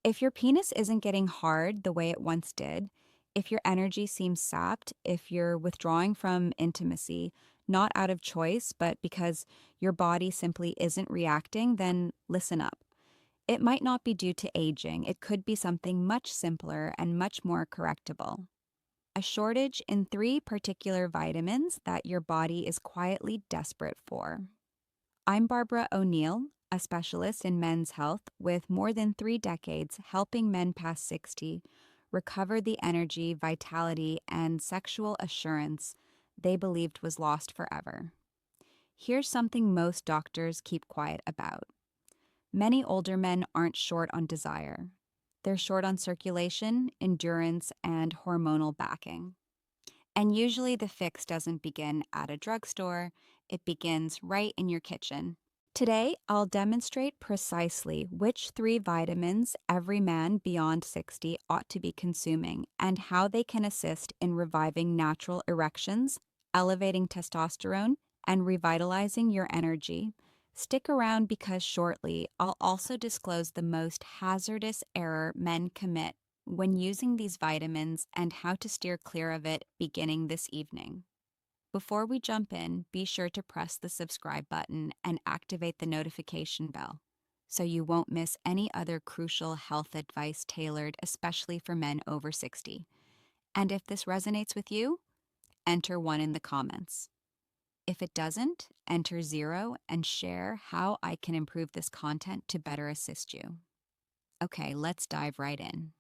If your penis isn't getting hard the way it once did, if your energy seems sapped, if you're withdrawing from intimacy, not out of choice, but because your body simply isn't reacting, then listen up. It might not be due to aging, it could be something much simpler and much more correctable. A shortage in three particular vitamins that your body is quietly desperate for. I'm Barbara O'Neill, a specialist in men's health with more than 3 decades helping men past 60 recover the energy, vitality, and sexual assurance they believed was lost forever. Here's something most doctors keep quiet about. Many older men aren't short on desire. They're short on circulation, endurance, and hormonal backing. And usually the fix doesn't begin at a drugstore, it begins right in your kitchen. Today, I'll demonstrate precisely which three vitamins every man beyond 60 ought to be consuming and how they can assist in reviving natural erections, elevating testosterone, and revitalizing your energy. Stick around because shortly I'll also disclose the most hazardous error men commit when using these vitamins and how to steer clear of it beginning this evening. Before we jump in, be sure to press the subscribe button and activate the notification bell so you won't miss any other crucial health advice tailored especially for men over 60. And if this resonates with you, enter 1 in the comments. If it doesn't, enter 0 and share how I can improve this content to better assist you. Okay, let's dive right in.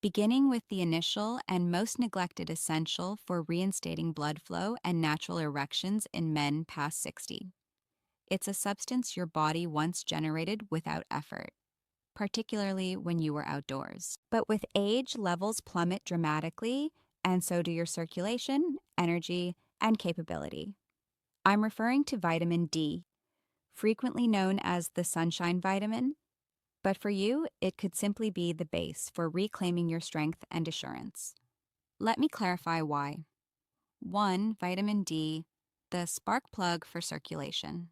Beginning with the initial and most neglected essential for reinstating blood flow and natural erections in men past 60. It's a substance your body once generated without effort, particularly when you were outdoors. But with age, levels plummet dramatically, and so do your circulation, energy, and capability. I'm referring to vitamin D, frequently known as the sunshine vitamin, but for you, it could simply be the base for reclaiming your strength and assurance. Let me clarify why. 1. Vitamin D, the spark plug for circulation.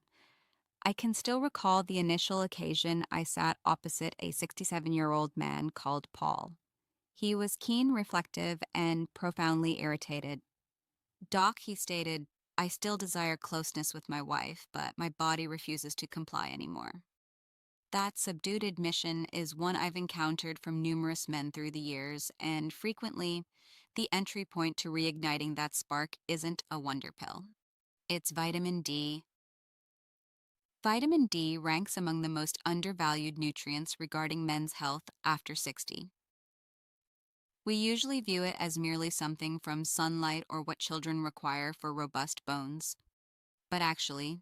I can still recall the initial occasion I sat opposite a 67-year-old man called Paul. He was keen, reflective, and profoundly irritated. Doc, he stated, I still desire closeness with my wife, but my body refuses to comply anymore. That subdued admission is one I've encountered from numerous men through the years, and frequently, the entry point to reigniting that spark isn't a wonder pill. It's vitamin D. Vitamin D ranks among the most undervalued nutrients regarding men's health after 60. We usually view it as merely something from sunlight or what children require for robust bones. But actually,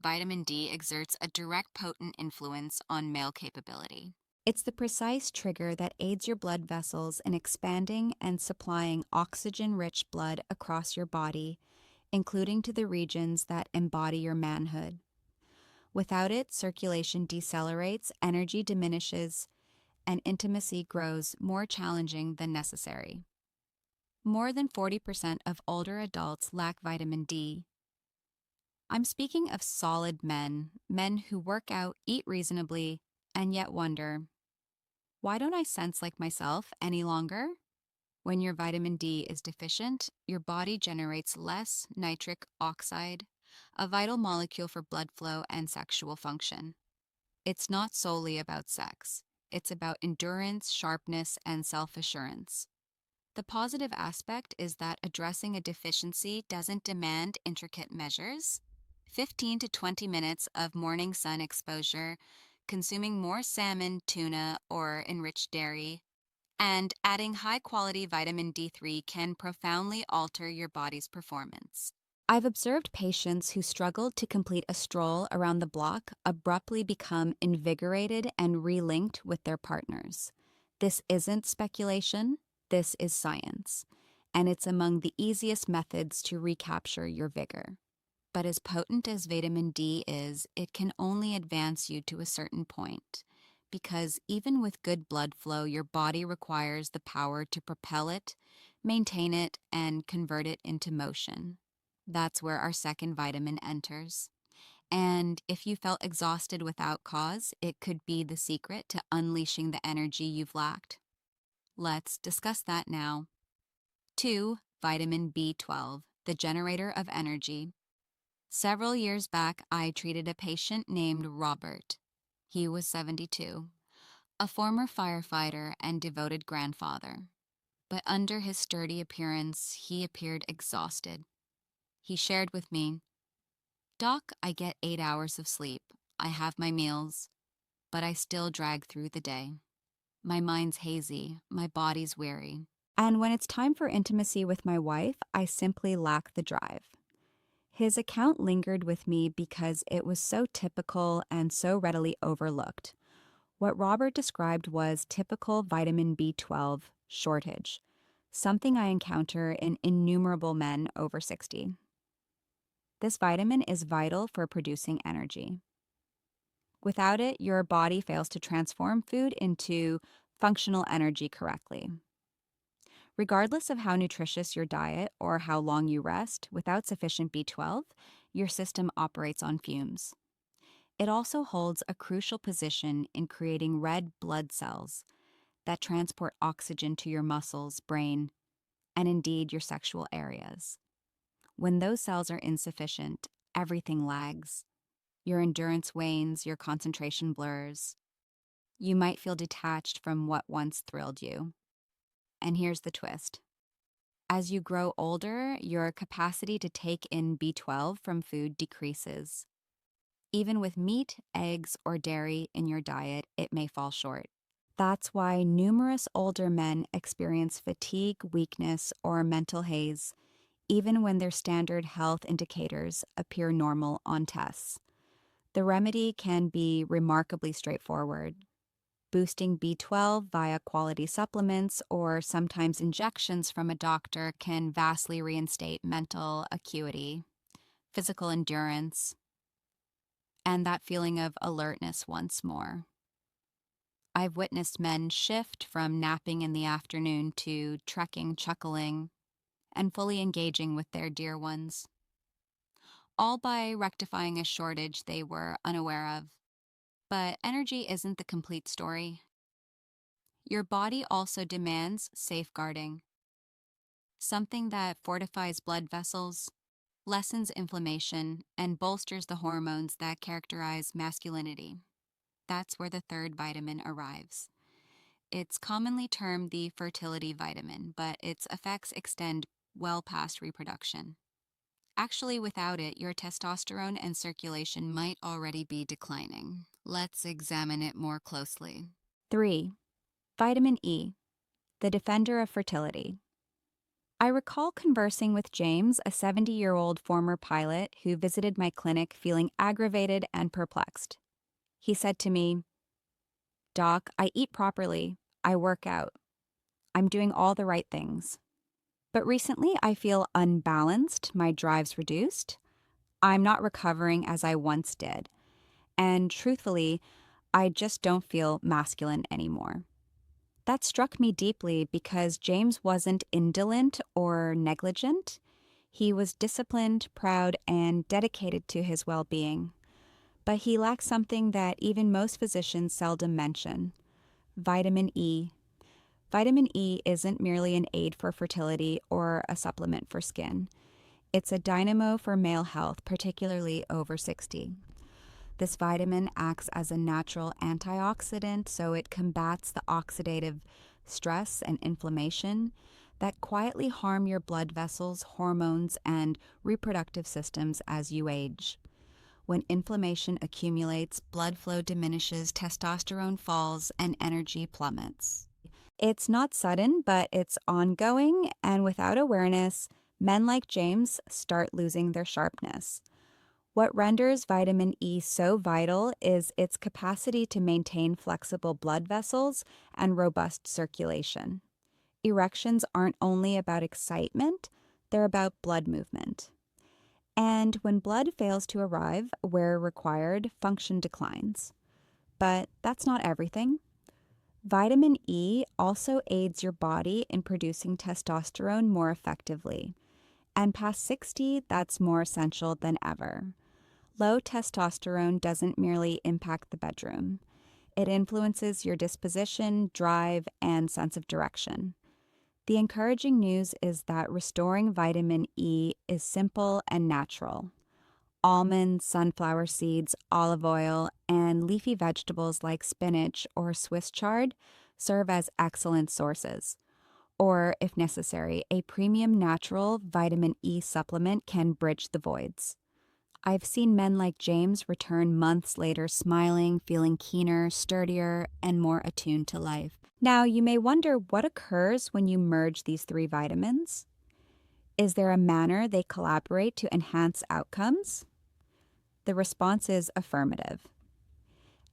vitamin D exerts a direct potent influence on male capability. It's the precise trigger that aids your blood vessels in expanding and supplying oxygen-rich blood across your body, including to the regions that embody your manhood. Without it, circulation decelerates, energy diminishes, and intimacy grows more challenging than necessary. More than 40% of older adults lack vitamin D. I'm speaking of solid men, men who work out, eat reasonably, and yet wonder, why don't I sense like myself any longer? When your vitamin D is deficient, your body generates less nitric oxide, a vital molecule for blood flow and sexual function. It's not solely about sex. It's about endurance, sharpness, and self-assurance. The positive aspect is that addressing a deficiency doesn't demand intricate measures. 15 to 20 minutes of morning sun exposure, consuming more salmon, tuna, or enriched dairy, and adding high-quality vitamin D3 can profoundly alter your body's performance. I've observed patients who struggled to complete a stroll around the block abruptly become invigorated and relinked with their partners. This isn't speculation, this is science, and it's among the easiest methods to recapture your vigor. But as potent as vitamin D is, it can only advance you to a certain point, because even with good blood flow, your body requires the power to propel it, maintain it, and convert it into motion. That's where our second vitamin enters. And if you felt exhausted without cause, it could be the secret to unleashing the energy you've lacked. Let's discuss that now. 2. Vitamin B12, the generator of energy. Several years back, I treated a patient named Robert. He was 72, a former firefighter and devoted grandfather. But under his sturdy appearance, he appeared exhausted. He shared with me, "Doc, I get 8 hours of sleep. I have my meals, but I still drag through the day. My mind's hazy, my body's weary. And when it's time for intimacy with my wife, I simply lack the drive." His account lingered with me because it was so typical and so readily overlooked. What Robert described was typical vitamin B12 shortage, something I encounter in innumerable men over 60. This vitamin is vital for producing energy. Without it, your body fails to transform food into functional energy correctly. Regardless of how nutritious your diet or how long you rest, without sufficient B12, your system operates on fumes. It also holds a crucial position in creating red blood cells that transport oxygen to your muscles, brain, and indeed your sexual areas. When those cells are insufficient, everything lags. Your endurance wanes, your concentration blurs. You might feel detached from what once thrilled you. And here's the twist. As you grow older, your capacity to take in B12 from food decreases. Even with meat, eggs, or dairy in your diet, it may fall short. That's why numerous older men experience fatigue, weakness, or mental haze, even when their standard health indicators appear normal on tests. The remedy can be remarkably straightforward. Boosting B12 via quality supplements or sometimes injections from a doctor can vastly reinstate mental acuity, physical endurance, and that feeling of alertness once more. I've witnessed men shift from napping in the afternoon to trekking, chuckling, and fully engaging with their dear ones, all by rectifying a shortage they were unaware of. But energy isn't the complete story. Your body also demands safeguarding, something that fortifies blood vessels, lessens inflammation, and bolsters the hormones that characterize masculinity. That's where the third vitamin arrives. It's commonly termed the fertility vitamin, but its effects extend well past reproduction. Actually, without it, your testosterone and circulation might already be declining. Let's examine it more closely. 3. Vitamin E, the defender of fertility. I recall conversing with James, a 70-year-old former pilot who visited my clinic feeling aggravated and perplexed. He said to me, "Doc, I eat properly. I work out. I'm doing all the right things. But recently I feel unbalanced, my drive's reduced. I'm not recovering as I once did. And truthfully, I just don't feel masculine anymore." That struck me deeply because James wasn't indolent or negligent. He was disciplined, proud, and dedicated to his well-being. But he lacked something that even most physicians seldom mention: vitamin E. Vitamin E isn't merely an aid for fertility or a supplement for skin. It's a dynamo for male health, particularly over 60. This vitamin acts as a natural antioxidant, so it combats the oxidative stress and inflammation that quietly harm your blood vessels, hormones, and reproductive systems as you age. When inflammation accumulates, blood flow diminishes, testosterone falls, and energy plummets. It's not sudden, but it's ongoing, and without awareness, men like James start losing their sharpness. What renders vitamin E so vital is its capacity to maintain flexible blood vessels and robust circulation. Erections aren't only about excitement, they're about blood movement. And when blood fails to arrive where required, function declines. But that's not everything. Vitamin E also aids your body in producing testosterone more effectively. And past 60, that's more essential than ever. Low testosterone doesn't merely impact the bedroom, it influences your disposition, drive, and sense of direction. The encouraging news is that restoring vitamin E is simple and natural. Almonds, sunflower seeds, olive oil, and leafy vegetables like spinach or Swiss chard serve as excellent sources. Or, if necessary, a premium natural vitamin E supplement can bridge the voids. I've seen men like James return months later smiling, feeling keener, sturdier, and more attuned to life. Now, you may wonder what occurs when you merge these three vitamins. Is there a manner they collaborate to enhance outcomes? The response is affirmative.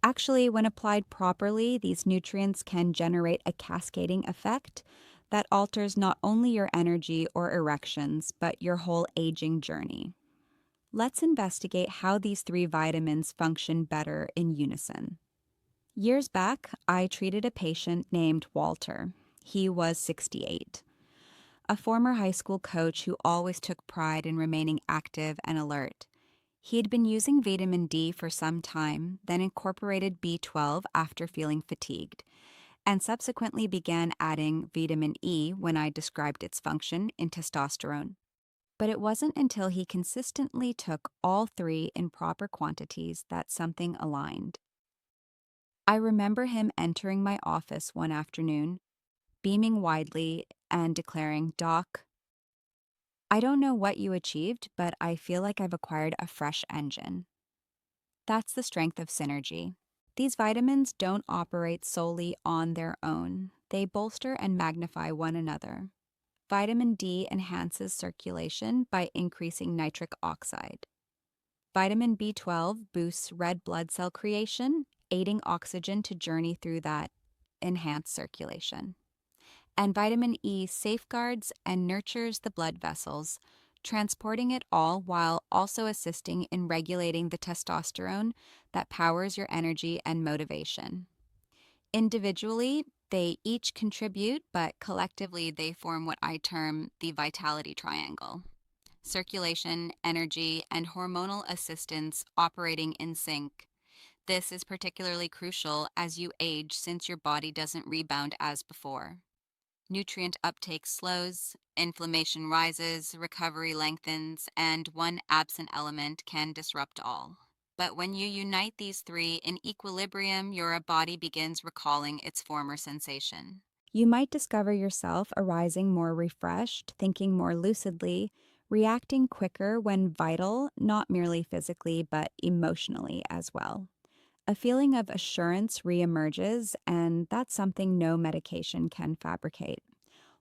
Actually, when applied properly, these nutrients can generate a cascading effect that alters not only your energy or erections, but your whole aging journey. Let's investigate how these three vitamins function better in unison. Years back, I treated a patient named Walter. He was 68, a former high school coach who always took pride in remaining active and alert. He had been using vitamin D for some time, then incorporated B12 after feeling fatigued, and subsequently began adding vitamin E when I described its function in testosterone. But it wasn't until he consistently took all three in proper quantities that something aligned. I remember him entering my office one afternoon, beaming widely and declaring, "Doc, I don't know what you achieved, but I feel like I've acquired a fresh engine." That's the strength of synergy. These vitamins don't operate solely on their own. They bolster and magnify one another. Vitamin D enhances circulation by increasing nitric oxide. Vitamin B12 boosts red blood cell creation, aiding oxygen to journey through that enhanced circulation. And vitamin E safeguards and nurtures the blood vessels, transporting it all while also assisting in regulating the testosterone that powers your energy and motivation. Individually, they each contribute, but collectively they form what I term the vitality triangle: circulation, energy, and hormonal assistance operating in sync. This is particularly crucial as you age since your body doesn't rebound as before. Nutrient uptake slows, inflammation rises, recovery lengthens, and one absent element can disrupt all. But when you unite these three in equilibrium, your body begins recalling its former sensation. You might discover yourself arising more refreshed, thinking more lucidly, reacting quicker when vital, not merely physically, but emotionally as well. A feeling of assurance reemerges, and that's something no medication can fabricate.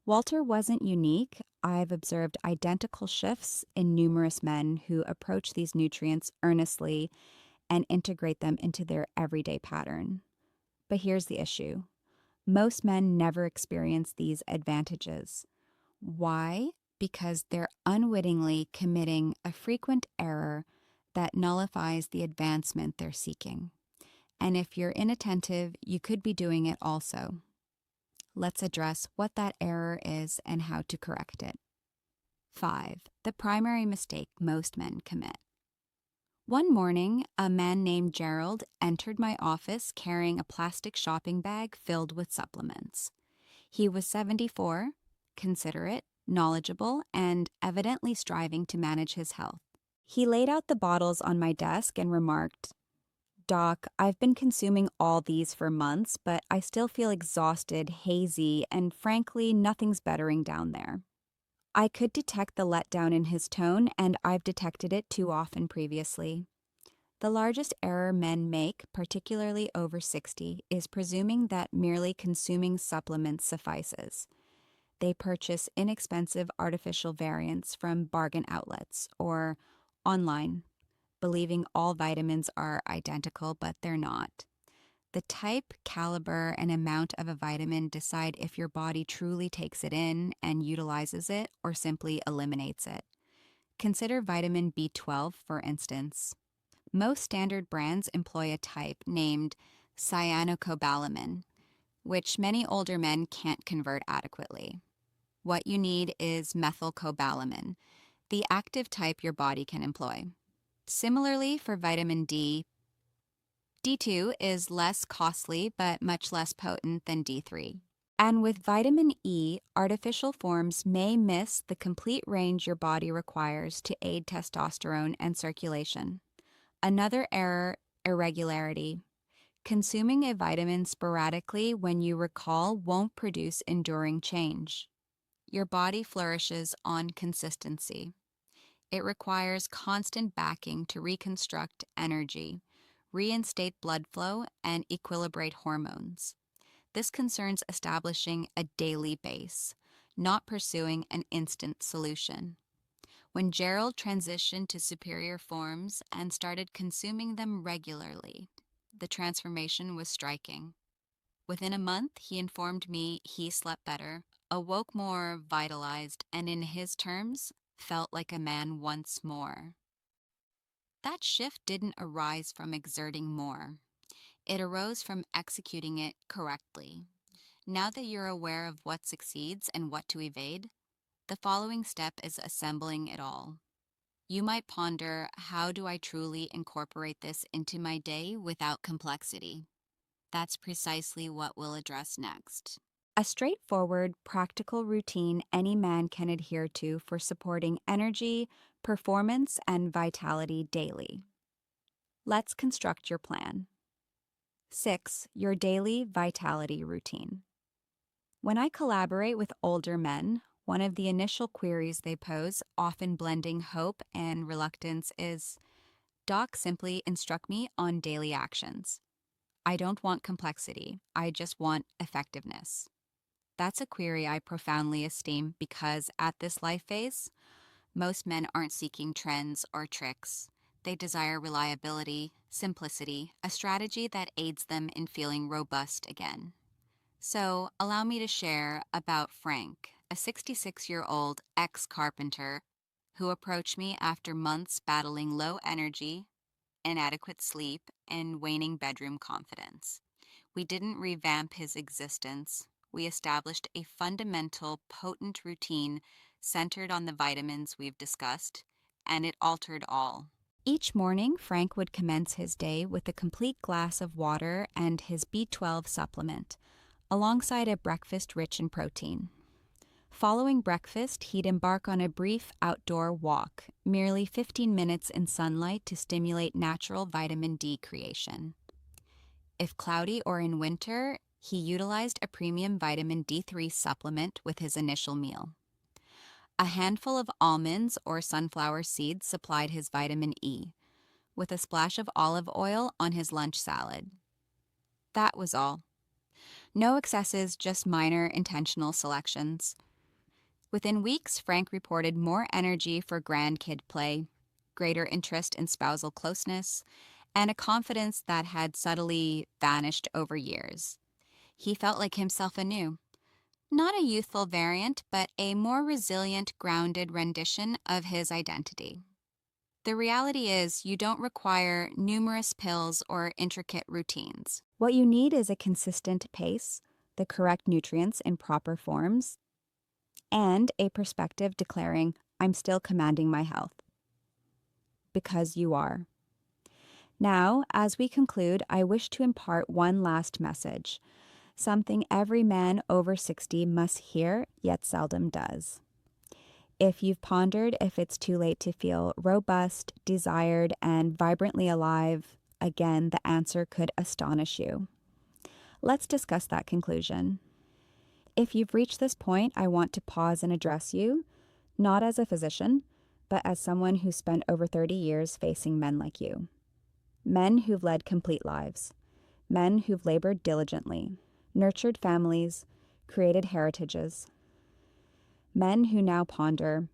Walter wasn't unique. I've observed identical shifts in numerous men who approach these nutrients earnestly and integrate them into their everyday pattern. But here's the issue: most men never experience these advantages. Why? Because they're unwittingly committing a frequent error that nullifies the advancement they're seeking. And if you're inattentive, you could be doing it also. Let's address what that error is and how to correct it. 5. The primary mistake most men commit. One morning, a man named Gerald entered my office carrying a plastic shopping bag filled with supplements. He was 74, considerate, knowledgeable, and evidently striving to manage his health. He laid out the bottles on my desk and remarked, "Doc, I've been consuming all these for months, but I still feel exhausted, hazy, and frankly, nothing's bettering down there." I could detect the letdown in his tone, and I've detected it too often previously. The largest error men make, particularly over 60, is presuming that merely consuming supplements suffices. They purchase inexpensive artificial variants from bargain outlets or online, believing all vitamins are identical, but they're not. The type, caliber, and amount of a vitamin decide if your body truly takes it in and utilizes it or simply eliminates it. Consider vitamin B12, for instance. Most standard brands employ a type named cyanocobalamin, which many older men can't convert adequately. What you need is methylcobalamin, the active type your body can employ. Similarly, for vitamin D, D2 is less costly but much less potent than D3. And with vitamin E, artificial forms may miss the complete range your body requires to aid testosterone and circulation. Another error, irregularity. Consuming a vitamin sporadically when you recall won't produce enduring change. Your body flourishes on consistency. It requires constant backing to reconstruct energy, reinstate blood flow, and equilibrate hormones. This concerns establishing a daily base, not pursuing an instant solution. When Gerald transitioned to superior forms and started consuming them regularly, the transformation was striking. Within a month, he informed me he slept better, awoke more vitalized, and in his terms, felt like a man once more. That shift didn't arise from exerting more. It arose from executing it correctly. Now that you're aware of what succeeds and what to evade, the following step is assembling it all. You might ponder, how do I truly incorporate this into my day without complexity? That's precisely what we'll address next. A straightforward, practical routine any man can adhere to for supporting energy, performance, and vitality daily. Let's construct your plan. 6. Your daily vitality routine. When I collaborate with older men, one of the initial queries they pose, often blending hope and reluctance, is, Doc, simply instruct me on daily actions. I don't want complexity, I just want effectiveness. That's a query I profoundly esteem because at this life phase, most men aren't seeking trends or tricks. They desire reliability, simplicity, a strategy that aids them in feeling robust again. So, allow me to share about Frank, a 66-year-old ex-carpenter who approached me after months battling low energy, inadequate sleep, and waning bedroom confidence. We didn't revamp his existence. We established a fundamental, potent routine centered on the vitamins we've discussed, and it altered all. Each morning, Frank would commence his day with a complete glass of water and his B12 supplement, alongside a breakfast rich in protein. Following breakfast, he'd embark on a brief outdoor walk, merely 15 minutes in sunlight to stimulate natural vitamin D creation. If cloudy or in winter, he utilized a premium vitamin D3 supplement with his initial meal. A handful of almonds or sunflower seeds supplied his vitamin E, with a splash of olive oil on his lunch salad. That was all. No excesses, just minor intentional selections. Within weeks, Frank reported more energy for grandkid play, greater interest in spousal closeness, and a confidence that had subtly vanished over years. He felt like himself anew. Not a youthful variant, but a more resilient, grounded rendition of his identity. The reality is, you don't require numerous pills or intricate routines. What you need is a consistent pace, the correct nutrients in proper forms, and a perspective declaring, I'm still commanding my health. Because you are. Now, as we conclude, I wish to impart one last message, something every man over 60 must hear, yet seldom does. If you've pondered if it's too late to feel robust, desired, and vibrantly alive, again, the answer could astonish you. Let's discuss that conclusion. If you've reached this point, I want to pause and address you, not as a physician, but as someone who spent over 30 years facing men like you. Men who've led complete lives. Men who've labored diligently, nurtured families, created heritages. Men who now ponder,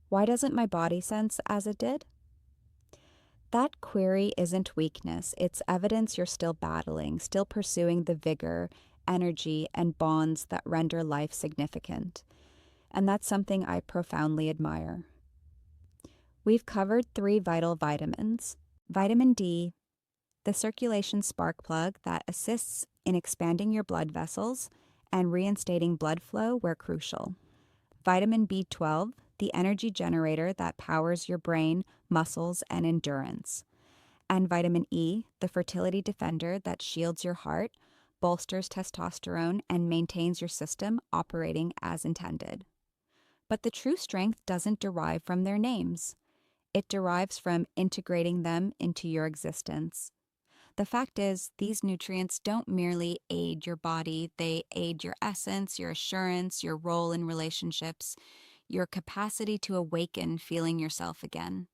why doesn't my body sense as it did? That query isn't weakness. It's evidence you're still battling, still pursuing the vigor, energy, and bonds that render life significant. And that's something I profoundly admire. We've covered 3 vital vitamins. Vitamin D, the circulation spark plug that assists in expanding your blood vessels and reinstating blood flow where crucial. Vitamin B12, the energy generator that powers your brain, muscles, and endurance. And vitamin E, the fertility defender that shields your heart, bolsters testosterone, and maintains your system operating as intended. But the true strength doesn't derive from their names. It derives from integrating them into your existence. The fact is, these nutrients don't merely aid your body, they aid your essence, your assurance, your role in relationships, your capacity to awaken feeling yourself again.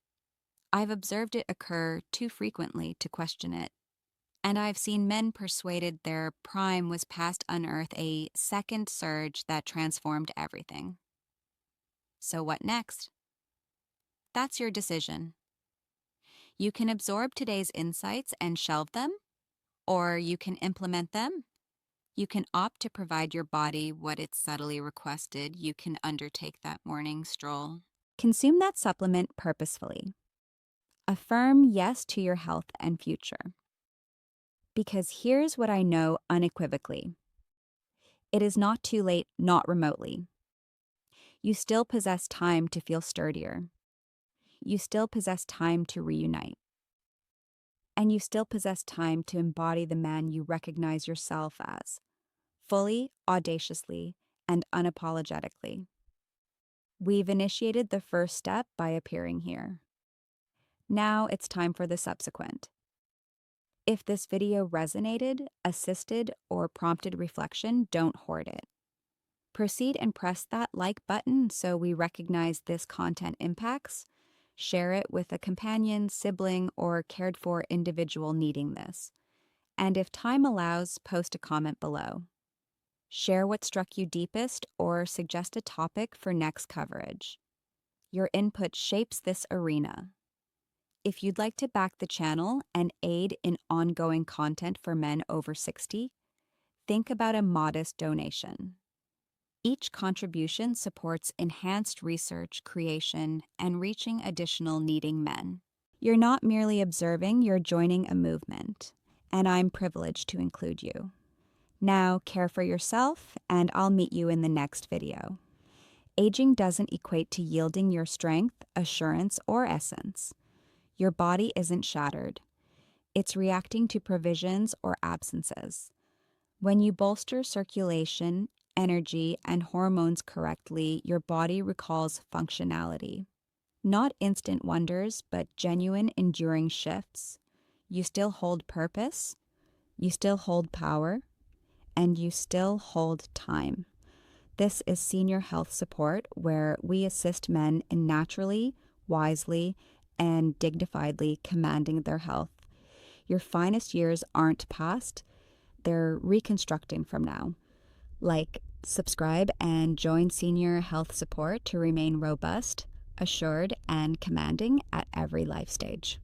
I've observed it occur too frequently to question it. And I've seen men persuaded their prime was past unearth a second surge that transformed everything. So what next? That's your decision. You can absorb today's insights and shelve them, or you can implement them. You can opt to provide your body what it subtly requested. You can undertake that morning stroll. Consume that supplement purposefully. A firm yes to your health and future. Because here's what I know unequivocally. It is not too late, not remotely. You still possess time to feel sturdier. You still possess time to reunite. And you still possess time to embody the man you recognize yourself as, fully, audaciously, and unapologetically. We've initiated the first step by appearing here. Now it's time for the subsequent. If this video resonated, assisted, or prompted reflection, don't hoard it. Proceed and press that like button so we recognize this content impacts. Share it with a companion, sibling, or cared for individual needing this. And if time allows, post a comment below. Share what struck you deepest or suggest a topic for next coverage. Your input shapes this arena. If you'd like to back the channel and aid in ongoing content for men over 60, think about a modest donation. Each contribution supports enhanced research, creation, and reaching additional needing men. You're not merely observing, you're joining a movement, and I'm privileged to include you. Now, care for yourself, and I'll meet you in the next video. Aging doesn't equate to yielding your strength, assurance, or essence. Your body isn't shattered. It's reacting to provisions or absences. When you bolster circulation, energy, and hormones correctly, your body recalls functionality. Not instant wonders, but genuine, enduring shifts. You still hold purpose, you still hold power, and you still hold time. This is Senior Health Support, where we assist men in naturally, wisely, and dignifiedly commanding their health. Your finest years aren't past, they're reconstructing from now. Like, subscribe, and join Senior Health Support to remain robust, assured, and commanding at every life stage.